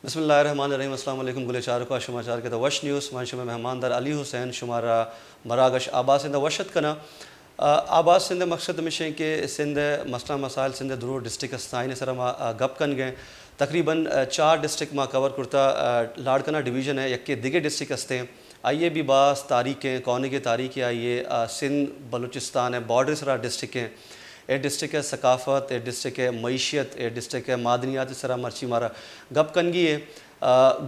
بسم اللہ الرحمن الرحیم. السلام علیکم گلے چار کو شماچار کے وش نیوز منشم مہمان در علی حسین شمارہ مراگش آباد سندھ وشت کنا آباد سندھ مقصد مشیں کہ سندھ مسئلہ مسائل سندھ درور ڈسٹرکٹ استائن سر ما گپ کن گئے تقریباً 4 ڈسٹرکٹ ما کور کرتا لاڑکنا ڈویژن ہے یکے دیگے ڈسٹرکٹ ہستے ہیں. آئیے بھی بعض تاریخیں کونے کے تاریخیں آئیے سندھ بلوچستان ہے بارڈر سرا ڈسٹرکٹ ہیں. اے ڈسٹرکٹ ہے ثقافت، اے ڈسٹرکٹ ہے معیشت، اے ڈسٹرکٹ ہے معدنیات سرا مرچی مارا گپ کنگی ہے.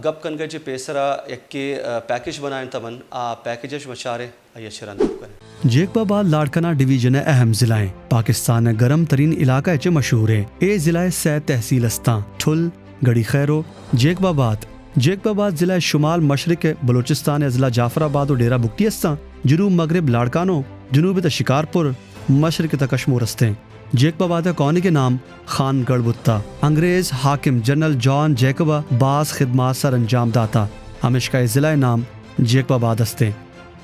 گپ کنگے چے پیسرا یک کے پیکج بنائیں تمن پیکجش مچارے آئیے شران گپ کریں. جیکباباد لاڑکانہ ڈویژن اہم ضلع ہیں. پاکستان گرم ترین علاقہ چے مشہور ہے. اے ضلع سہ تحصیل استاں ٹھل گڑی خیرو جیکباباد ضلع شمال مشرق بلوچستان اضلاع جعفر آباد و ڈیرہ بگٹی استاں جنوب مغرب لاڑکانو جنوب تا شکارپور مشرق تا کشمور استے. جیکباباد کونے کے نام خان گڑھ بتا. انگریز حاکم جنرل جان جیکبا بعض خدمات سر انجام داتا. ہمیش کا ضلع نام جیکباباد استے.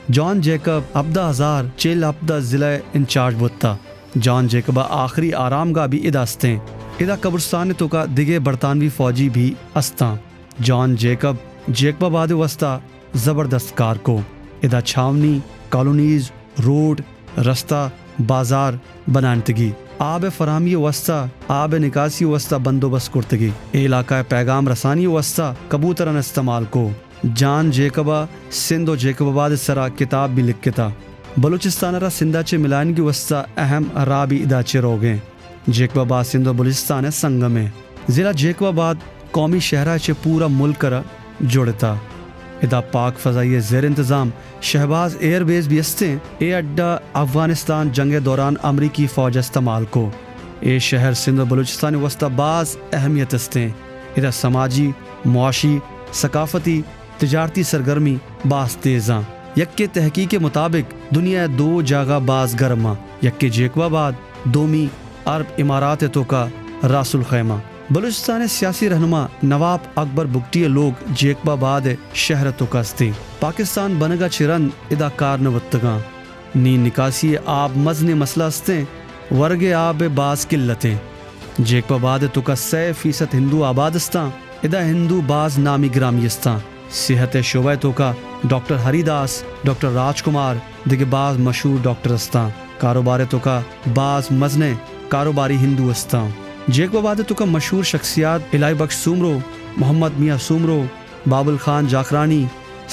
جان جیکب ابدا ہزار چیل ابدا ضلع انچارج بتا. جان جیکبا آخری آرام گاہ بھی ادا استے. ادا قبرستان تو کا دیگے برطانوی فوجی بھی استاں. جان جیکب جیکباباد وسطہ زبردست کار کو ادا چھاونی کالونیز روڈ رستہ بازار بنانتگی آب فراہمی وسطہ آب نکاسی وسطہ بندوبست کرتگی علاقہ پیغام رسانی وسطہ کبوترن استعمال کو. جان جیکبا سندھ و جیکباباد سرا کتاب بھی لکھتا. بلوچستان را سندھا چے ملائن کی وسطہ اہم راہ بھی ادا چے روگیں. جیکباباد سندھ و بلوچستان سنگم ہے. ضلع جیکباباد قومی شہرہ چے پورا ملک را جوڑتا. ادا پاک فضائی زیر انتظام شہباز ایئر بیس بھی استے. اے اڈا افغانستان جنگ دوران امریکی فوج استعمال کو. اے شہر سندھ و بلوچستان وسطہ بعض اہمیت استے. ادا سماجی معاشی ثقافتی تجارتی سرگرمی بعض تیزاں. یک کے تحقیق کے مطابق دنیا 2 جگہ بعض گرما یک کے جیکباباد دومی عرب امارات تو کا راس الخیمہ. بلوچستان سیاسی رہنما نواب اکبر بگٹی لوگ جیکباباد شہر تو کستے. پاکستان بنگا چرن ادا کار نوتگاں نی نکاسی آب مزن مسئلہ استے ورگ آب باز قلتیں. جیکباباد تو کا 100% ہندو آباد استاں. ادا ہندو باز نامی گرامی استاں. صحت شعبہ تو کا ڈاکٹر ہری داس ڈاکٹر راج کمار دیگے بعض مشہور ڈاکٹر استاں. کاروبار تو کا بعض مزنے کاروباری ہندو استاں. جیکباباد تو کا مشہور شخصیات الہی بخش سومرو محمد میاں سومرو بابل خان جاکرانی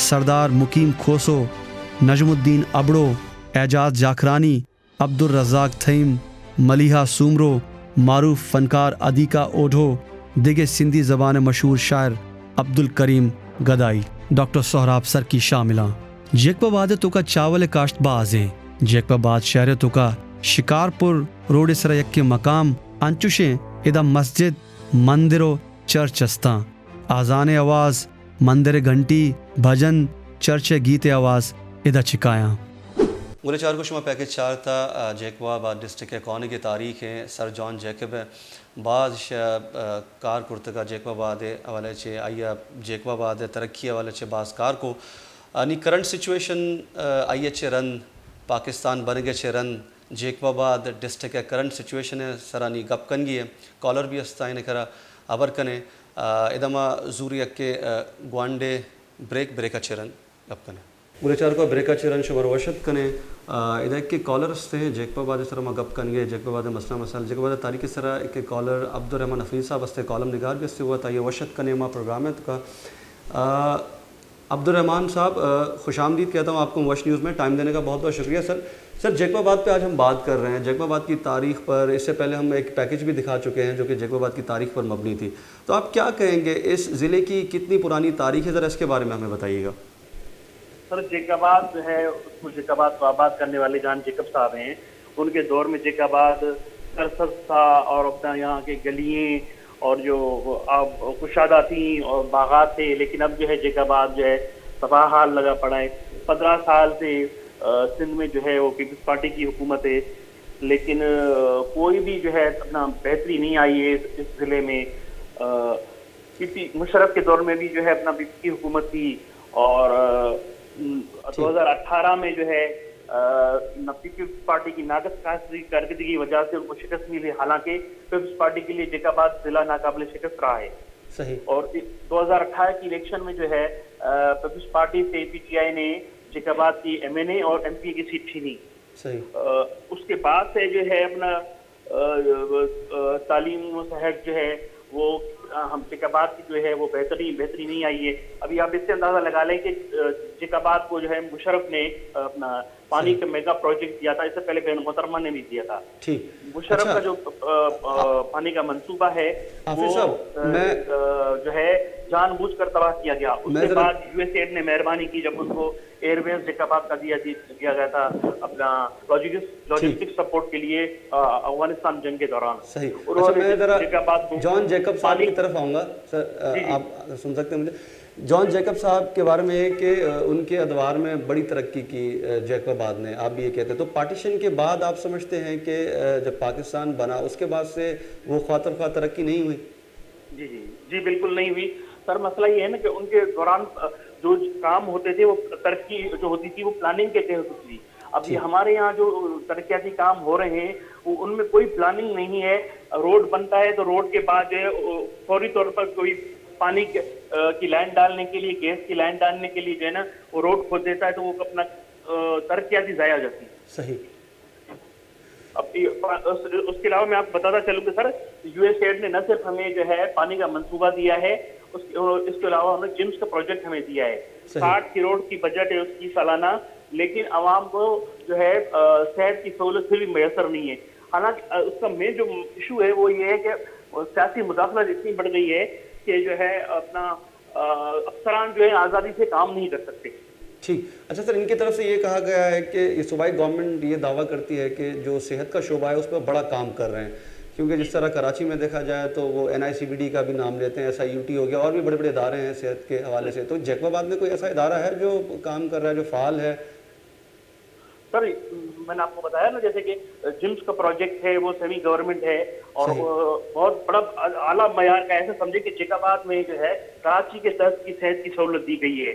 سردار مقیم کھوسو نجم الدین ابڑو اعجاز جاکرانی عبدالرزاق تھیم ملیحہ سومرو معروف فنکار ادیکا اوڈھو دیگے سندھی زبان مشہور شاعر عبدالکریم گدائی ڈاکٹر سہراب سرکی شاملاں. جیکباباد تو کا چاول کاشت باز ہیں. جیکباباد شہر تو کا شکارپور روڈ سر یک کے مقام انچوشیں ادا مسجد مندر و چرچ استاں. آزان آواز مندر گھنٹی بھجن چرچ گیت آواز ادا چکایاں. گلے چار کو شما پیکج چار تا جیکباباد ڈسٹرکٹ کونے کے تاریخ ہیں. سر جان جیکب بعض کار کرتگا جیکباباد حوالے چے آئیا جیکباباد ترقی حوالے چے بعض کار کو نی کرنٹ سچویشن آئیے چے رن پاکستان بنگے چے رن جیکباباد ڈسٹرکٹ کرنٹ سچویشن ہے سرانی گپ کنگی ہے. کالر بھی استا ہے کرا ابر کنے ادما زوری کے گوانڈے بریکا چرن گپ کنے گلے چار کو بریکا چرن شمار وشت کنے ادا کے کالر استے ہیں جیکباباد سر ما گپ کنگے جیکباباد مسئلہ مسائل جیکباباد تاریخ سرا ایک کالر عبدالرحمن افریدی صاحب استے کالم نگار بھی استے ہوا تھا. یہ وشت کنے ما پروگرام ہے تو کا عبدالرحمن صاحب خوش آمدید کہتا ہوں آپ کو وش نیوز میں. ٹائم دینے کا بہت بہت شکریہ سر. سر جیکباباد پہ آج ہم بات کر رہے ہیں جیکباباد کی تاریخ پر. اس سے پہلے ہم ایک پیکج بھی دکھا چکے ہیں جو کہ جیکباباد کی تاریخ پر مبنی تھی. تو آپ کیا کہیں گے اس ضلع کی کتنی پرانی تاریخ ہے ذرا اس کے بارے میں ہمیں بتائیے گا. سر جیکباد جو ہے اس کو جیکباد کو آباد کرنے والے جان جیکب صاحب ہیں. ان کے دور میں جیکباد سرسبز تھا اور اپنا یہاں کے گلیاں اور جو کشادہ تھیں اور باغات تھے. لیکن اب جو ہے جیکباد جو ہے تباہ حال لگا پڑا ہے. 15 سال سے سندھ میں جو ہے وہ پیپلز پارٹی کی حکومت ہے لیکن کوئی بھی جو ہے اپنا بہتری نہیں آئی ہے اس ضلع میں. مشرف کے دور میں بھی جو ہے اپنا پی پی کی حکومت تھی اور 2018 میں جو ہے پیپلز پارٹی کی ناقص کارکردگی کی وجہ سے ان کو شکست ملی. حالانکہ پیپلز پارٹی کے لیے جیکباد ضلع ناقابل شکست رہا ہے. صحیح اور 2018 کی الیکشن میں جو ہے پیپلز پارٹی سے پی ٹی آئی نے جیکاباد کی ایم این اے اور ایم پی کی سیٹ چھینی. صحیح اس کے بعد سے جو ہے اپنا تعلیم و صحت جو ہے وہ ہم جیکاباد کی جو ہے وہ بہتری نہیں آئی ہے. ابھی آپ اس سے اندازہ لگا لیں کہ جیکاباد کو جو ہے مشرف نے اپنا پانی کا میگا پروجیکٹ دیا تھا, اس سے پہلے بہن محترمہ نے بھی دیا تھا. ٹھیک. مشرف کا جو پانی کا منصوبہ ہے حافظ وہ صاحب میں جو ہے جان بوجھ کر تباہ کیا گیا. اس کے بعد یو ایس ایڈ نے مہربانی کی جب ان کو ایئر بیس جیکاباد کا دیا گیا تھا اپنا لاجسٹک سپورٹ کے لیے افغانستان جنگ کے دوران. صحیح. اچھا میں ذرا جان جیکب صاحب کی طرف آؤں گا سر, آپ سن سکتے ہیں مجھے. جان جیکب صاحب کے بارے میں یہ کہ ان کے ادوار میں بڑی ترقی کی جیکاباد نے, آپ بھی یہ کہتے ہیں, تو پارٹیشن کے بعد آپ سمجھتے ہیں کہ جب پاکستان بنا اس کے بعد سے وہ خواہ ترقی نہیں ہوئی؟ جی بالکل نہیں ہوئی سر. مسئلہ یہ ہے نا کہ ان کے دوران جو کام ہوتے تھے وہ ترقی جو ہوتی تھی وہ پلاننگ کے تحت ہوتی تھی. اب یہ ہمارے یہاں جو ترقیاتی کام ہو رہے ہیں وہ ان میں کوئی پلاننگ نہیں ہے. روڈ بنتا ہے تو روڈ کے بعد جو ہے فوری طور پر کوئی پانی کی لائن ڈالنے کے لیے, گیس کی لائن ڈالنے کے لیے جو ہے نا وہ روڈ کھود دیتا ہے تو وہ اپنا ترقیاتی ضائع ہو جاتی ہے. صحیح. اب اس کے علاوہ میں آپ بتاتا چلوں کہ سر یو ایس ایڈ نے نہ صرف ہمیں جو ہے پانی کا منصوبہ دیا ہے, اس کے علاوہ ہمیں جمس کا پروجیکٹ ہمیں دیا ہے. 60 کروڑ کی بجٹ ہے اس کی سالانہ, لیکن عوام کو جو ہے صحت کی سہولت بھی میسر نہیں ہے. حالانکہ اس کا مین جو ایشو ہے وہ یہ ہے کہ سیاسی مداخلت اتنی بڑھ گئی ہے کہ جو ہے اپنا افسران جو ہے آزادی سے کام نہیں کر سکتے. ٹھیک. اچھا سر, ان کی طرف سے یہ کہا گیا ہے کہ یہ صوبائی گورنمنٹ یہ دعویٰ کرتی ہے کہ جو صحت کا شعبہ ہے اس پہ بڑا کام کر رہے ہیں, کیونکہ جس طرح کراچی میں دیکھا جائے تو وہ NICVD کا بھی نام لیتے ہیں, SIUT ہو گیا, اور بھی بڑے بڑے ادارے ہیں صحت کے حوالے سے. تو جیکاباد میں کوئی ایسا ادارہ ہے جو کام کر رہا ہے, جو فعال ہے؟ سر میں نے آپ کو بتایا نا جیسے کہ جمس کا پروجیکٹ ہے وہ سیمی گورنمنٹ ہے اور بہت بڑا اعلیٰ معیار کا, ایسا سمجھے کہ جیکاباد میں جو ہے کراچی کے تحت کی صحت کی سہولت دی گئی ہے.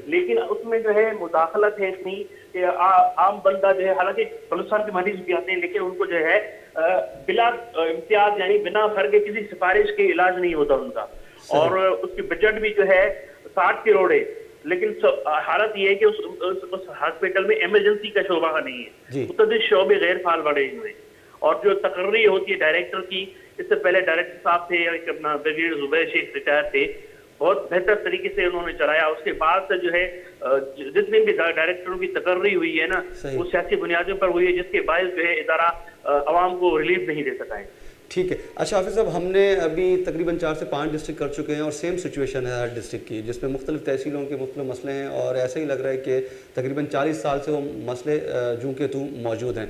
لیکن اس میں جو ہے مداخلت ہے اتنی کہ عام بندہ جو ہے, حالانکہ بلوچستان کے مریض بھی آتے ہیں لیکن ان کو جو ہے بلا امتیاز یعنی بنا فرق کسی سفارش کے علاج نہیں ہوتا ان کا. اور اس کی بجٹ بھی جو ہے 60 کروڑ ہے, لیکن حالت یہ ہے کہ اس ہاسپٹل میں ایمرجنسی کا شعبہ نہیں ہے. متعدد شعبے غیر فعال بڑھے ہوئے, اور جو تقرری ہوتی ہے ڈائریکٹر کی, اس سے پہلے ڈائریکٹر صاحب تھے اپنا بریگیڈیئر زبیر شیخ ریٹائر تھے, بہت بہتر طریقے سے انہوں نے چلایا. اس کے بعد سے جو ہے جتنے بھی ڈائریکٹروں کی تقرری ہوئی ہے نا وہ سیاسی بنیادوں پر ہوئی ہے, جس کے باعث جو ہے ادارہ عوام کو ریلیف نہیں دے سکا ہے. ٹھیک ہے. اچھا حافظ صاحب, ہم نے ابھی تقریباً 4 سے 5 ڈسٹرکٹ کر چکے ہیں اور سیم سچویشن ہے ہر ڈسٹرکٹ کی, جس میں مختلف تحصیلوں کے مختلف مسئلے ہیں, اور ایسا ہی لگ رہا ہے کہ تقریباً 40 سال سے وہ مسئلے جوں کے توں موجود ہیں.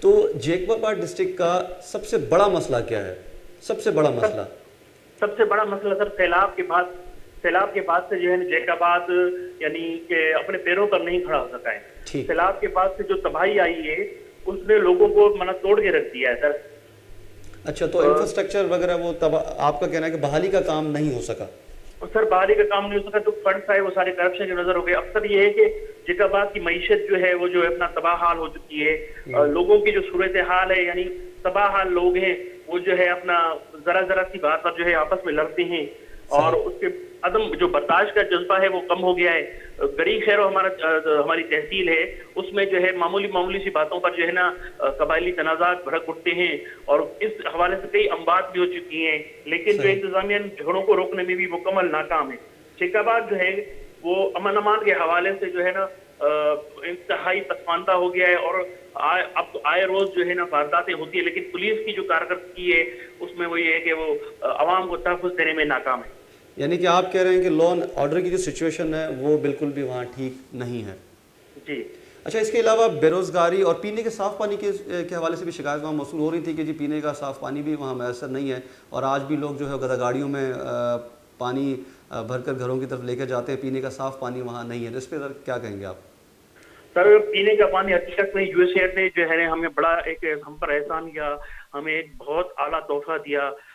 تو جیکاباد ڈسٹرکٹ کا سب سے بڑا مسئلہ کیا ہے؟ سب سے بڑا مسئلہ سر سیلاب کے بعد سے جو ہے جیکاباد یعنی کہ اپنے پیروں پر نہیں کھڑا ہو سکا ہے. سیلاب کے بعد سے جو تباہی آئی ہے اس نے لوگوں کو توڑ کے رکھ دیا ہے سر. اچھا, تو انفراسٹرکچر وغیرہ وہ آپ کا کہنا ہے کہ بحالی کا کام نہیں ہو سکا؟ سر بحالی کا کام نہیں ہو سکا تو فنڈس آئے وہ سارے کرپشن کی نظر ہو گئے. اکثر یہ ہے کہ جیکاباد کی معیشت جو ہے وہ جو اپنا تباہ حال ہو چکی ہے. لوگوں کی جو صورتحال ہے یعنی تباہ حال لوگ ہیں وہ جو ہے اپنا ذرا سی بات پر جو ہے آپس میں لڑتے ہیں, اور اس کے عدم جو برداشت کا جذبہ ہے وہ کم ہو گیا ہے. گڑی خیرو ہماری تحصیل ہے, اس میں جو ہے معمولی سی باتوں پر جو ہے نا قبائلی تنازعات بھڑک اٹھتے ہیں, اور اس حوالے سے کئی اموات بھی ہو چکی ہیں, لیکن جو انتظامیہ جھگڑوں کو روکنے میں بھی مکمل ناکام ہے. جیکاباد جو ہے وہ امن امان کے حوالے سے جو ہے نا انتہائی پسماندہ ہو گیا ہے, اور اب آئے روز جو ہے نا وارداتیں ہوتی ہے, لیکن پولیس کی جو کارکردگی ہے اس میں وہ یہ ہے کہ وہ عوام کو تحفظ دینے میں ناکام ہے. یعنی کہ آپ کہہ رہے ہیں کہ لا اینڈ آرڈر کی جو سچویشن ہے وہ بالکل بھی وہاں ٹھیک نہیں ہے. جی. اچھا, اس کے علاوہ بے روزگاری اور پینے کے صاف پانی کے حوالے سے بھی شکایت وہاں موصول ہو رہی تھی کہ جی پینے کا صاف پانی بھی وہاں میسر نہیں ہے, اور آج بھی لوگ جو ہے گدا گاڑیوں میں پانی بھر کر گھروں کی طرف لے کے جاتے ہیں, پینے کا صاف پانی وہاں نہیں ہے. اس پہ کیا کہیں گے آپ؟ سر پینے کا پانی حقیقت میں یو ایس ایڈ نے جو ہے ہمیں بڑا ایک ہم پر احسان کیا, ہمیں ایک بہت اعلیٰ تحفہ دیا,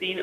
3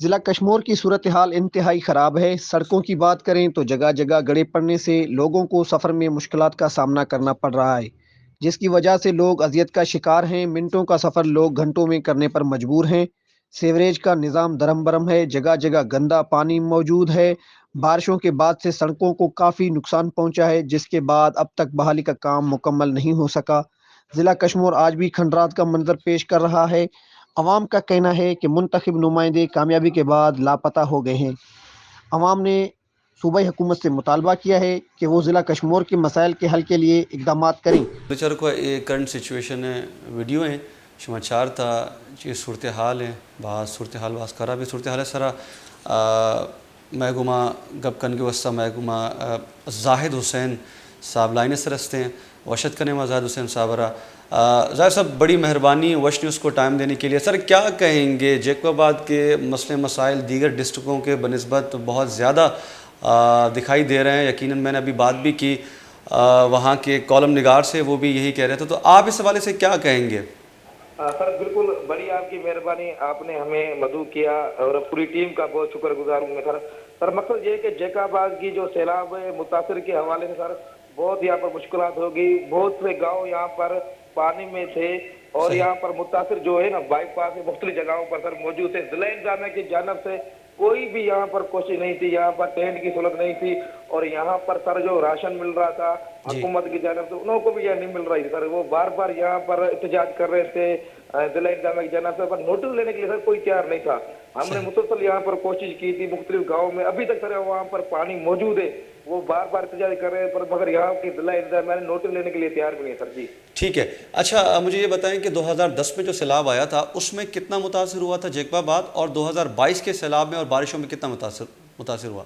ضلع کشمور کی صورتحال انتہائی خراب ہے۔ سڑکوں کی بات کریں تو جگہ جگہ گڑھے پڑنے سے لوگوں کو سفر میں مشکلات کا سامنا کرنا پڑ رہا ہے، جس کی وجہ سے لوگ اذیت کا شکار ہیں۔ منٹوں کا سفر لوگ گھنٹوں میں کرنے پر مجبور ہیں۔ سیوریج کا نظام درم برم ہے، جگہ جگہ گندا پانی موجود ہے۔ بارشوں کے بعد سے سڑکوں کو کافی نقصان پہنچا ہے، جس کے بعد اب تک بحالی کا کام مکمل نہیں ہو سکا۔ ضلع کشمور آج بھی کھنڈرات کا منظر پیش کر رہا ہے۔ عوام کا کہنا ہے کہ منتخب نمائندے کامیابی کے بعد لاپتہ ہو گئے ہیں۔ عوام نے صوبائی حکومت سے مطالبہ کیا ہے کہ وہ ضلع کشمور کے مسائل کے حل کے لیے اقدامات کریں۔ بیچار کو کرنٹ سچویشن ہے ویڈیو ہیں شما چار تا چی صورتحال ہیں بعض صورتحال بعض کرا بھی صورتحال ہے سرا محکمہ گپ کن کے وسطہ محکمہ زاہد حسین صاحب لائن سے رستے ہیں وشت کرنے میں زاہد حسین صاحب رہا ظاہر صاحب بڑی مہربانی وش نیوز کو ٹائم دینے کے لیے۔ سر کیا کہیں گے جیکو آباد کے مسئلے مسائل دیگر ڈسٹرکوں کے بنسبت بہت زیادہ دکھائی دے رہے ہیں؟ یقیناً میں نے ابھی بات بھی کی وہاں کے کالم نگار سے، وہ بھی یہی کہہ رہے تھے، تو آپ اس حوالے سے کیا کہیں گے؟ سر بالکل بڑی آپ کی مہربانی، آپ نے ہمیں مدعو کیا اور پوری ٹیم کا بہت شکر گزار ہوں میں سر۔ سر مقصد یہ ہے کہ جیکا آباد کی جو سیلاب متاثر کے حوالے سے سر بہت یہاں پر مشکلات ہوگی۔ بہت سے گاؤں یہاں پر پانی میں تھے اور یہاں پر متاثر جو ہے نا بائی پاس مختلف جگہوں پر سر موجود تھے۔ ضلع انتظامیہ کی جانب سے کوئی بھی یہاں پر کوشش نہیں تھی، یہاں پر ٹینٹ کی سہولت نہیں تھی، اور یہاں پر سر جو راشن مل رہا تھا حکومت کی جانب سے انہوں کو بھی یہ نہیں مل رہی سر۔ وہ بار بار یہاں پر احتجاج کر رہے تھے ضلع انتظامیہ کی جانب سے، پر نوٹس لینے کے لیے سر کوئی تیار نہیں تھا۔ ہم نے مسلسل یہاں پر کوشش کی تھی مختلف گاؤں میں، ابھی تک سر وہاں پر پانی موجود ہے، وہ بار بار احتجاج کر رہے ہیں، پر مگر یہاں کی ضلع انتظامیہ نے نوٹس لینے کے لیے تیار بھی نہیں سر جی۔ ٹھیک ہے، اچھا مجھے یہ بتائیں کہ 2010 میں جو سیلاب آیا تھا اس میں کتنا متاثر ہوا تھا جیکب آباد، اور 2022 کے سیلاب میں اور بارشوں میں کتنا متاثر ہوا؟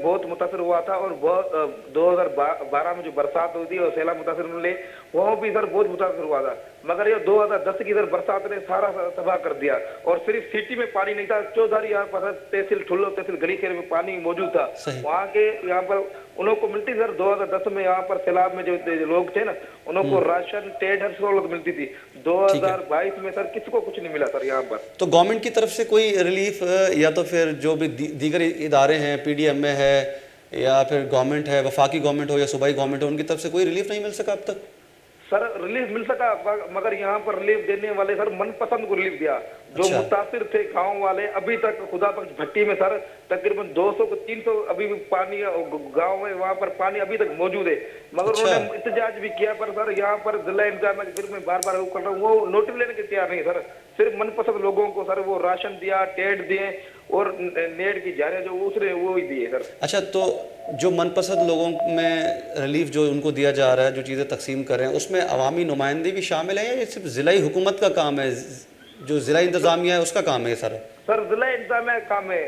بہت متاثر ہوا تھا، اور بہت 2012 میں جو برسات ہوئی تھی اور سیلاب متاثر ملے وہ بھی سر بہت متاثر ہوا تھا، مگر یہ 2010 کی سر برسات نے سارا تباہ کر دیا، اور صرف سٹی میں پانی نہیں تھا، چودھاری یہاں پر تحصیل ٹھلو تحصیل گڑھی خیر میں پانی موجود تھا۔ وہاں کے یہاں پر انہوں کو ملتی سر 2010 میں یہاں پر سیلاب میں جو لوگ تھے نا انہوں کو راشن ٹیڈ ہر سہولت ملتی تھی۔ 2022 میں سر کسی کو کچھ نہیں ملا سر یہاں پر۔ تو گورنمنٹ کی طرف سے کوئی ریلیف یا تو پھر جو بھی دیگر ادارے ہیں پی ڈی ایم اے ہے یا پھر گورنمنٹ ہے، وفاقی گورنمنٹ ہو یا صوبائی گورنمنٹ ہو، ان کی طرف سے کوئی ریلیف نہیں مل سکا اب تک؟ سر ریلیف مل سکا، مگر یہاں پر ریلیف دینے والے سر من پسند کو ریلیف دیا۔ جو متاثر تھے گاؤں والے ابھی تک خدا بخش بھٹی میں سر تقریباً 200 کو 300 ابھی بھی پانی گاؤں میں وہاں پر پانی ابھی تک موجود ہے، مگر انہوں نے احتجاج بھی کیا، پر سر یہاں پر ضلع انتظامیہ کے میں بار بار کر رہا ہوں وہ نوٹس لینے کے تیار نہیں سر۔ صرف من پسند لوگوں کو سر وہ راشن دیا، ٹیڈ دیے اور نیٹ کی جاریاں جو دوسرے وہ ہی دیے سر۔ اچھا، تو جو من پسند لوگوں میں ریلیف جو ان کو دیا جا رہا ہے، جو چیزیں تقسیم کر رہے ہیں، اس میں عوامی نمائندے بھی شامل ہیں یا یہ صرف ضلعی حکومت کا کام ہے، جو ضلع انتظامیہ ہے اس کا کام ہے یہ سر؟ سر ضلع انتظامیہ کا کام ہے،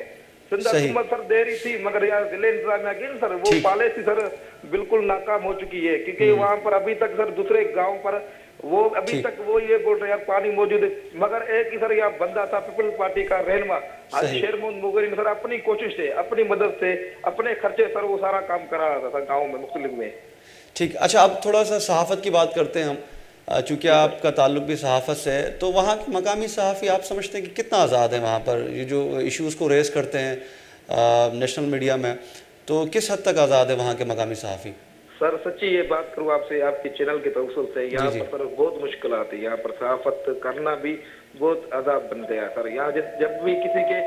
سندھ حکومت سر دے رہی تھی، مگر یار ضلع انتظامیہ کی سر وہ پالیسی سر بالکل ناکام ہو چکی ہے، کیونکہ وہاں پر ابھی تک سر دوسرے گاؤں پر وہ ابھی تک وہ یہ بول رہے ہیں پانی موجود ہے، مگر ایک ہی سر یہاں بندہ تھا پیپل پارٹی کا رہنما حاجی شیر محمد مغری نے سر اپنی کوشش سے اپنی مدد سے اپنے خرچے سر وہ سارا کام کرا رہا تھا گاؤں میں مختلف میں۔ ٹھیک، اچھا اب تھوڑا سا صحافت کی بات کرتے ہیں ہم، چونکہ آپ کا تعلق بھی صحافت سے ہے، تو وہاں کے مقامی صحافی آپ سمجھتے ہیں کہ کتنا آزاد ہیں وہاں پر؟ یہ جو ایشوز کو ریز کرتے ہیں نیشنل میڈیا میں، تو کس حد تک آزاد ہے وہاں کے مقامی صحافی؟ سر سچی یہ بات کروں آپ سے، آپ کے چینل کے توسل سے، یہاں پر سر بہت مشکلات ہے، یہاں پر صحافت کرنا بھی بہت عذاب بن گیا سر۔ یہاں جب بھی کسی کے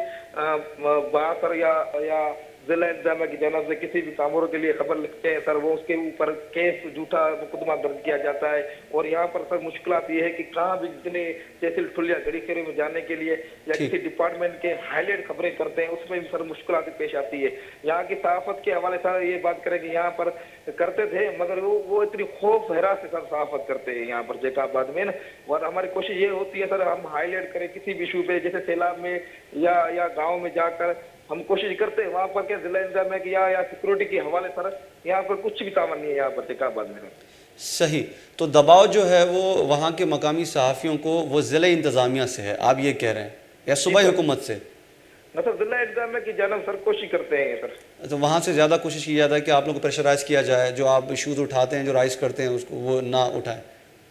بات سر یا ضلع انتظامیہ کی جانب سے کسی بھی تعمیر کے لیے خبر لکھتے ہیں سر، وہ اس کے اوپر کیس جھوٹا مقدمہ درج کیا جاتا ہے، اور یہاں پر سر مشکلات یہ ہے کہ کہاں بھی جتنے تحصیل ٹھلیا گڑھی خیرے میں جانے کے لیے یا کسی ڈپارٹمنٹ کے ہائی لائٹ خبریں کرتے ہیں اس میں بھی سر مشکلات پیش آتی ہے۔ یہاں کی صحافت کے حوالے سے یہ بات کریں کہ یہاں پر کرتے تھے، مگر وہ اتنی خوف ہراس سے سر صحافت کرتے ہیں یہاں پر جیکا آباد میں نا، اور ہماری کوشش یہ ہوتی ہے سر ہم ہائی لائٹ کریں کسی بھی ایشو پہ، جیسے سیلاب میں یا گاؤں میں جا کر ہم کوشش کرتے ہیں وہاں پر کہ ضلع انتظامیہ کی یا سیکورٹی کے حوالے سر یہاں پر کچھ بھی تعاون نہیں ہے یہاں پر جیکا آباد میں۔ صحیح، تو دباؤ جو ہے وہ وہاں کے مقامی صحافیوں کو وہ ضلع انتظامیہ سے ہے آپ یہ کہہ رہے ہیں، یا صوبائی حکومت سے؟ نہ سر ضلع انتظامیہ کی جانب سر کوشش کرتے ہیں سر، تو وہاں سے زیادہ کوشش کی جاتا ہے کہ آپ لوگوں کو پریشرائز کیا جائے، جو آپ ایشوز اٹھاتے ہیں جو رائز کرتے ہیں اس کو وہ نہ اٹھائیں؟